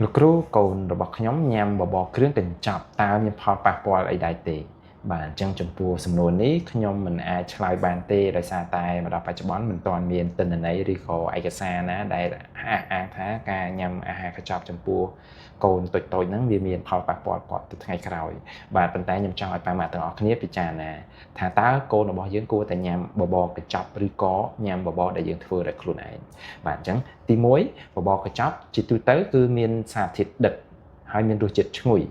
លោកគ្រូកូនរបស់ខ្ញុំញ៉ាំបបរគ្រឿងកញ្ចប់តើមានផលប៉ះពាល់អីដែរទេបាទអញ្ចឹងចំពោះសំណួរនេះខ្ញុំមិនអាចឆ្លើយបានទេដោយសារតែមកដល់បច្ចុប្បន្នមិនទាន់មានទិន្នន័យឬក៏ឯកសារណាដែលអះអាងថាការញ៉ាំអាហារកញ្ចប់ចំពោះកូនតូចៗហ្នឹងវាមានផលប៉ះពាល់គាត់ទៅថ្ងៃក្រោយបាទប៉ុន្តែខ្ញុំចង់ឲ្យប៉ាម៉ាក់ទាំងអស់គ្នាពិចារណាថាតើកូនរបស់យើងគួរតែញ៉ាំបបរកញ្ចប់ឬក៏ញ៉ាំបបរដែលយើងធ្វើដោយខ្លួនឯងបាទអញ្ចឹងទី1បបរកញ្ចប់ជាទូទៅគឺមានសារធាតុដិតហើយមានរសជាតិឈ្ងុយ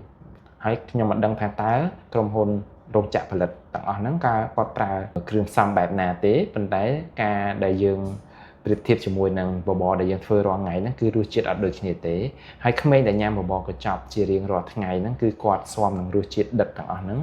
ហើយខ្ញុំមិនដឹងថាតើក្រុមហ៊ុនរោងចក្រផលិតទាំងអស់ហ្នឹងគាត់ប្រើគ្រឿងផ្សំបែបណាទេប៉ុន្តែការដែលយើងប្រៀបធៀបជាមួយនឹងបបរដែលយើងធ្វើរាល់ថ្ងៃហ្នឹងគឺរសជាតិអត់ដូចគ្នាទេហើយក្មេងដែលញ៉ាំបបរកញ្ចប់ជារៀងរាល់ថ្ងៃហ្នឹងគឺគាត់ស៊ាំនឹងរសជាតិដិតទាំងអស់ហ្នឹង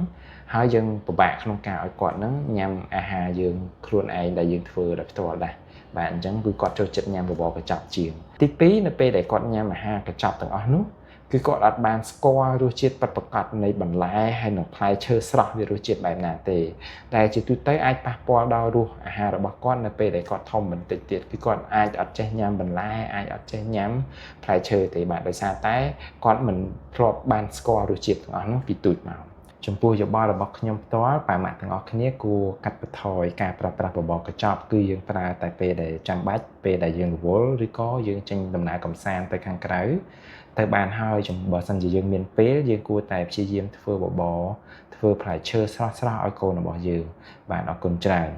ហើយយើងពិបាកក្នុងការឲ្យគាត់ហ្នឹងញ៉ាំអាហារយើងខ្លួនឯងដែលយើងធ្វើដោយផ្ទាល់ដែរបាទអញ្ចឹងគឺគាត់ចូលចិត្តញ៉ាំបបរកញ្ចប់ជាងទី2នៅពេលដែលគាត់ញ៉ាំអាហារកញ្ចប់ទាំងអស់នោះគឺគាត់អត់បានស្គាល់រសជាតិពិតប្រាកដនៃបន្លែហើយនិងផ្លែឈើស្រស់វារសជាតិបែបណាទេតែជាទូទៅអាចប៉ះពាល់ដល់រសអាហាររបស់គាត់នៅពេលដែលគាត់ធំបន្តិចទៀតគឺគាត់អាចអត់ចេះញ៉ាំបន្លែអាចអត់ចេះញ៉ាំផ្លែឈើទេបាទដោយសារតែគាត់មិនធ្លាប់បានស្គាល់រសជាតិទាំងអស់នោះពីទូចមកចំពោះយោបល់របស់ខ្ញុំផ្ទាល់ប៉ាម៉ាក់ទាំងអស់គ្នាគួរកាត់បន្ថយការប្រើប្រាស់បបរកញ្ចប់គឺយើងប្រើតែពេលដែលចាំបាច់ពេលដែលយើងរវល់ឬក៏យើងចេញដំណើរកម្សាន្តទៅខាងក្រៅទៅបានហើយបើសិនជាយើងមានពេលយើងគួរតែព្យាយាមធ្វើបបរធ្វើផ្លែឈើស្រស់ៗឲ្យកូនរបស់យើងបាទអរគុណច្រើន